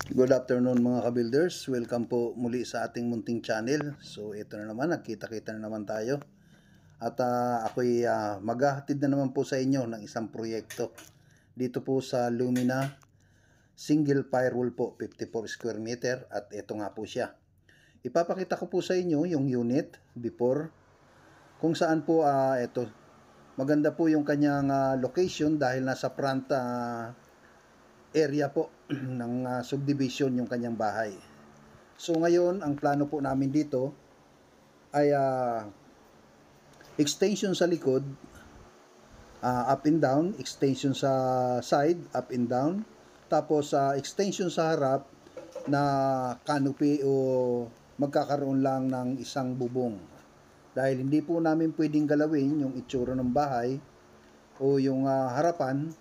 Good afternoon mga ka-builders. Welcome po muli sa ating munting channel. So ito na naman, nagkita-kita na naman tayo. At ako'y maghahatid na naman po sa inyo ng isang proyekto. Dito po sa Lumina Single Firewall po, 54 square meter. At ito nga po siya. Ipapakita ko po sa inyo yung unit before. Kung saan po ito. Maganda po yung kanyang location dahil nasa front area po ng subdivision yung kanyang bahay. So ngayon, ang plano po namin dito ay extension sa likod, up and down, extension sa side, up and down, tapos extension sa harap na canopy o magkakaroon lang ng isang bubong. Dahil hindi po namin pwedeng galawin yung itsura ng bahay o yung harapan,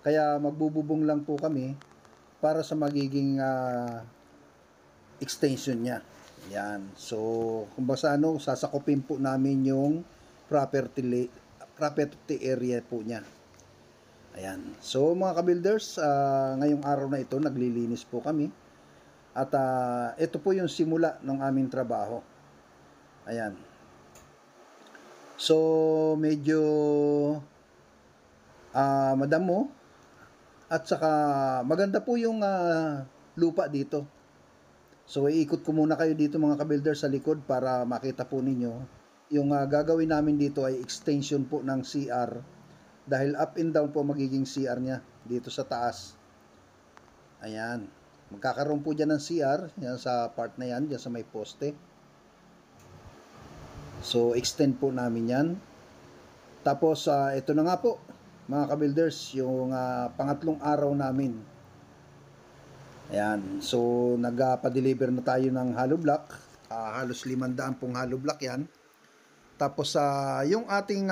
kaya magbububong lang po kami para sa magiging extension niya. Yan. So, kung basta sasakupin po namin yung property area po niya. Ayan. So, mga ka-builders, ngayong araw na ito, naglilinis po kami. At ito po yung simula ng aming trabaho. Ayan. So, medyo madamo. At saka maganda po yung lupa dito. So iikot ko muna kayo dito mga ka-builders sa likod para makita po ninyo. Yung gagawin namin dito ay extension po ng CR. Dahil up and down po magiging CR niya dito sa taas. Ayan. Magkakaroon po dyan ng CR. Yan sa part na yan. Dyan sa may poste. So extend po namin yan. Tapos ito na nga po mga ka-builders, yung pangatlong araw namin. Ayan. So, nagpa-deliver na tayo ng hollow block. Halos 500 pong hollow block yan. Tapos, yung ating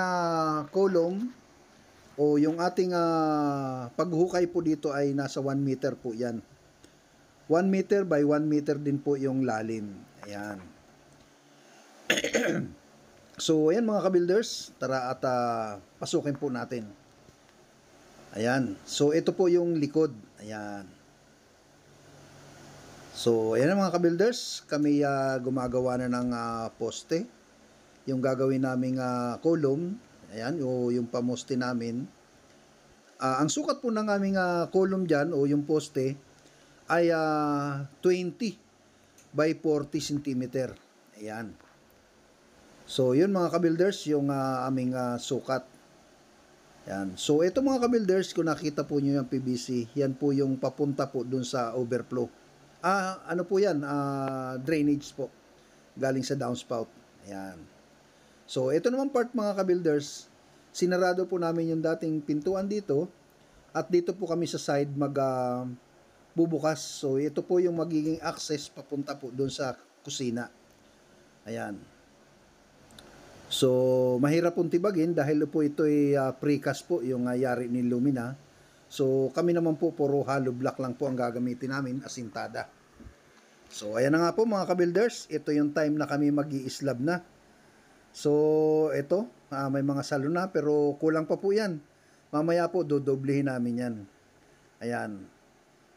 column o yung ating paghukay po dito ay nasa 1 meter po yan. 1 meter by 1 meter din po yung lalim. Ayan. So, ayan mga ka-builders. Tara at pasukin po natin. Ayan. So, ito po yung likod. Ayan. So, ayan mga ka-builders. Kami gumagawa na ng poste. Yung gagawin naming column. Ayan. O yung pamoste namin. Ang sukat po ng aming column dyan o yung poste ay 20 by 40 cm. Ayan. So, yun mga ka-builders. Yung aming sukat. Yan. So, ito mga ka-builders, kung nakita po nyo yung PVC, yan po yung papunta po dun sa overflow. Ano po yan? Drainage po. Galing sa downspout. Yan. So, ito naman part mga ka-builders, sinarado po namin yung dating pintuan dito, at dito po kami sa side bubukas. So, ito po yung magiging access papunta po dun sa kusina. Ayan. So, mahirap pong tibagin dahil po ito ay precast po yung yari ni Lumina. So, kami naman po puro hollow block lang po ang gagamitin namin, asintada. So, ayan na nga po mga ka-builders. Ito yung time na kami mag-i-slab na. So, ito, may mga salon na pero kulang pa po yan. Mamaya po, dodoblehin namin yan. Ayan.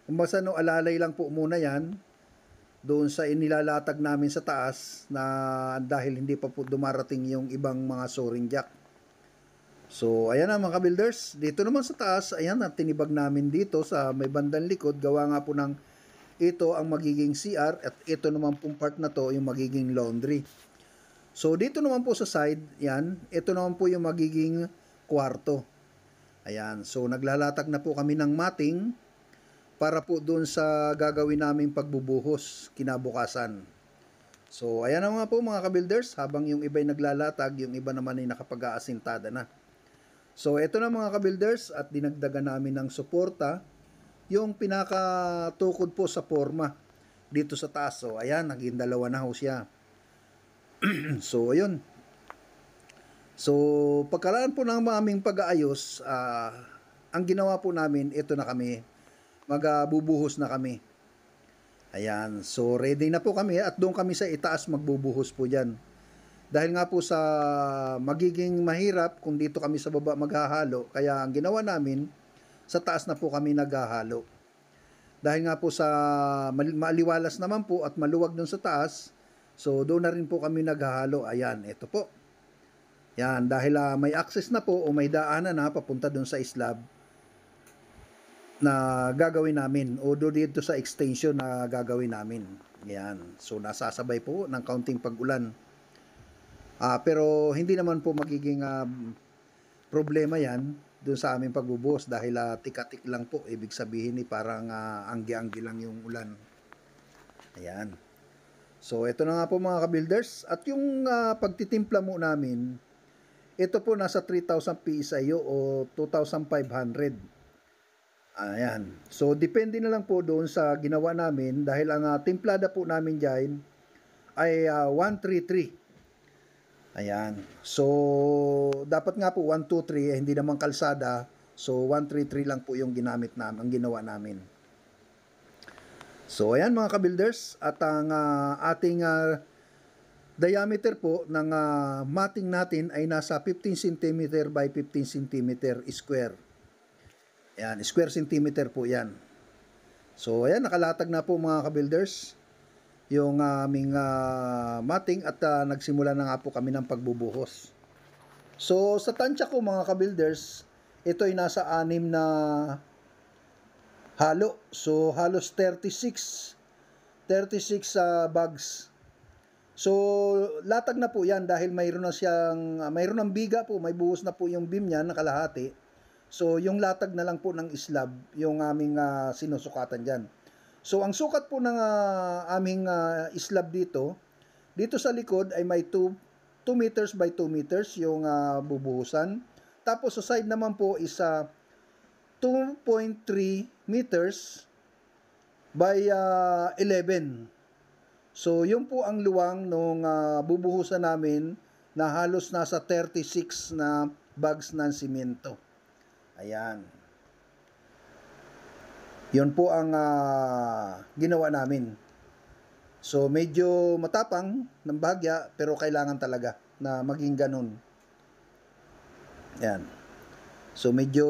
Kung basta alalay lang po muna yan doon sa inilalatag namin sa taas na dahil hindi pa po dumarating yung ibang mga soaring jack. So, ayan na mga ka-builders. Dito naman sa taas, ayan na, tinibag namin dito sa may bandang likod. Gawa nga po ng ito ang magiging CR at ito naman pong part na to yung magiging laundry. So, dito naman po sa side, yan, ito naman po yung magiging kwarto. Ayan, so naglalatag na po kami ng matting para po doon sa gagawin naming pagbubuhos kinabukasan. So, ayan na nga po mga ka-builders, habang yung iba ay naglalatag, yung iba naman ay nakapag-aasintada na. So, ito na mga ka-builders, at dinagdagan namin ng suporta, yung pinakatukod po sa forma dito sa taas. So, ayan, naging dalawa na ho siya. So, ayun. So, pagkalaan po ng aming pag-aayos, ang ginawa po namin, ito na kami, magbubuhos na kami. Ayan. So, ready na po kami at doon kami sa itaas magbubuhos po dyan. Dahil nga po sa magiging mahirap kung dito kami sa baba maghahalo, kaya ang ginawa namin, sa taas na po kami naghahalo. dahil nga po sa maliwalas naman po at maluwag dun sa taas, so doon na rin po kami naghahalo. Ayan, ito po. Yan, dahil may access na po o may daanan na papunta dun sa slab na gagawin namin o do dito sa extension na gagawin namin. Yan, so nasasabay po ng kaunting pag-ulan. Pero hindi naman po magiging problema yan dun sa aming pagbubuhos dahil tik-tik lang po. Ibig sabihin parang anggi-anggi lang yung ulan. Ayan. So ito na nga po mga ka-builders. At yung pagtitimpla mo namin, ito po nasa 3,000 PSIO o 2,500. Ayan. So depende na lang po doon sa ginawa namin dahil ang timplada po namin dyan ay 133. Ayan. So, dapat nga po 123 hindi naman kalsada. So, 133 lang po yung ginamit namin, ang ginawa namin. So, ayan mga ka-builders. At ang ating diameter po ng matting natin ay nasa 15 cm by 15 cm square. Ayan, square centimeter po yan. So, ayan, nakalatag na po mga ka-builders yung aming matting at nagsimula na nga po kami ng pagbubuhos. So sa tansya ko mga ka-builders, ito ay nasa 6 na halo. So halos 36 bags. So latag na po yan dahil mayroon ng biga po, may buhos na po yung beam niya na kalahati. So yung latag na lang po ng slab yung aming sinusukatan dyan. So, ang sukat po ng aming slab dito sa likod ay may 2 meters by 2 meters yung bubuhusan. Tapos sa side naman po is 2.3 meters by 11. So, yun po ang luwang nung bubuhusan namin na halos nasa 36 na bags ng simento. Ayan. Yun po ang ginawa namin. So, medyo matapang ng bahagya, pero kailangan talaga na maging ganun. Yan. So, medyo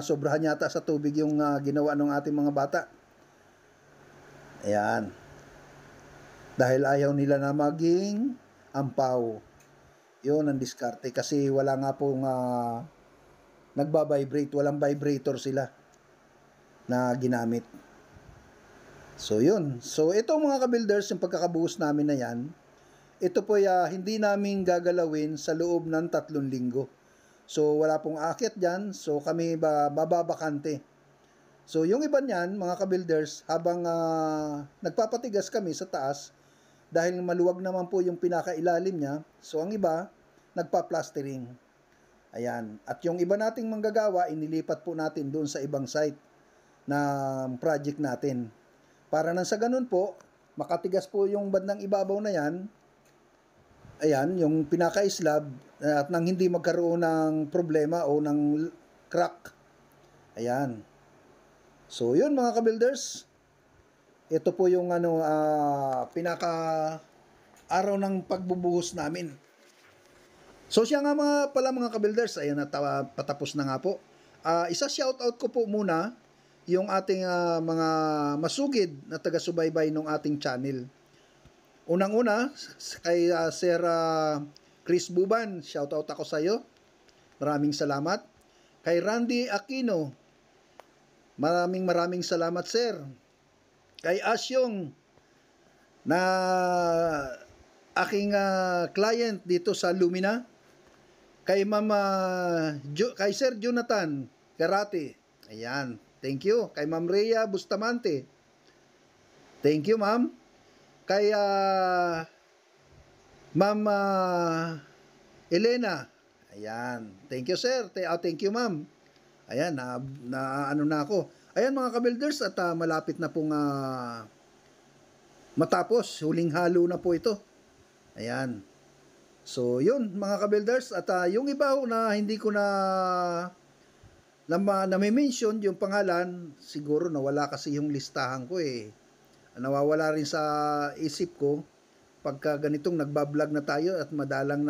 sobrahan yata sa tubig yung ginawa ng ating mga bata. Ayan. Dahil ayaw nila na maging ampaw. Yun ang diskarte. Kasi wala nga pong nagbabibrate. Walang vibrator sila na ginamit. So yun. So ito mga ka-builders, yung pagkakabuhos namin na yan, ito po hindi namin gagalawin sa loob ng 3 linggo. So wala pong aakyat dyan. So kami bababakante. So yung iba niyan mga ka-builders, habang nagpapatigas kami sa taas, dahil maluwag naman po yung pinakailalim niya, so ang iba nagpa-plastering. Ayan. At yung iba nating manggagawa, inilipat po natin doon sa ibang site na project natin. Para nang sa ganun po, makatigas po yung bandang ibabaw na yan. Ayan, yung pinaka-slab at nang hindi magkaroon ng problema o ng crack. Ayan. So, yun mga ka-builders. Ito po yung pinaka araw ng pagbubuhos namin. So, siya nga mga ka-builders, ayan, patapos na nga po. Isa shoutout ko po muna yung ating mga masugid na taga-subaybay ng ating channel. Unang-una, kay Sir Chris Buban, shoutout ako sa iyo. Maraming salamat. Kay Randy Aquino, maraming salamat, sir. Kay Asyong, na aking client dito sa Lumina. Kay kay Sir Jonathan Karate. Ayan. Thank you. Kay Ma'am Rhea Bustamante. Thank you, ma'am. Kay Ma'am Elena. Ayan. Thank you, sir. Thank you, ma'am. Ayan, ano na ako. Ayan mga ka-builders, at malapit na pong matapos. Huling halo na po ito. Ayan. So, yun mga ka-builders. At yung iba na hindi ko na may mention yung pangalan, siguro nawala kasi yung listahan ko eh. Nawawala rin sa isip ko pagka ganitong nagbablog na tayo at madalang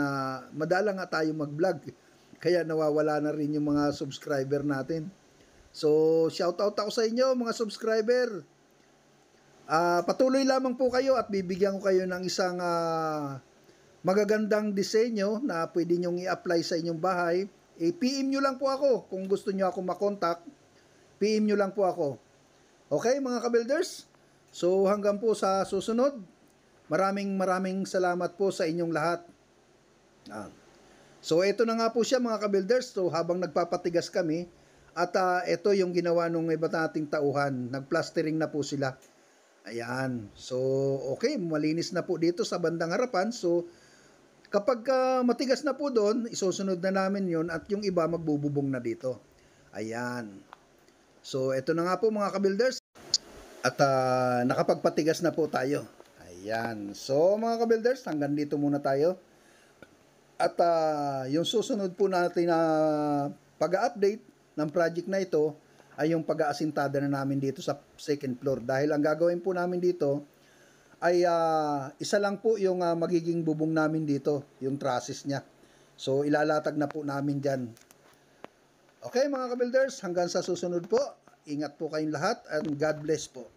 nga tayo mag-vlog. Kaya nawawala na rin yung mga subscriber natin. So, shout out ako sa inyo mga subscriber. Patuloy lamang po kayo at bibigyan ko kayo ng isang magagandang disenyo na pwede nyong i-apply sa inyong bahay. PM nyo lang po ako kung gusto nyo ako makontak. PM nyo lang po ako. Okay mga ka-builders? So hanggang po sa susunod. Maraming salamat po sa inyong lahat. So ito na nga po siya mga ka-builders. So habang nagpapatigas kami at ito yung ginawa nung iba nating tauhan. Nagplastering na po sila. Ayan. So okay, malinis na po dito sa bandang harapan. So kapag matigas na po doon, isusunod na namin yon at yung iba magbububong na dito. Ayan. So ito na nga po mga ka-builders. At nakapagpatigas na po tayo. Ayan. So mga ka-builders, hanggang dito muna tayo. At yung susunod po natin na pag-update ng project na ito ay yung pag-aasintada na namin dito sa second floor. Dahil ang gagawin po namin dito ay isa lang po yung magiging bubong namin dito, yung trusses niya. So ilalatag na po namin dyan. Okay mga ka-builders, hanggang sa susunod po. Ingat po kayong lahat and God bless po.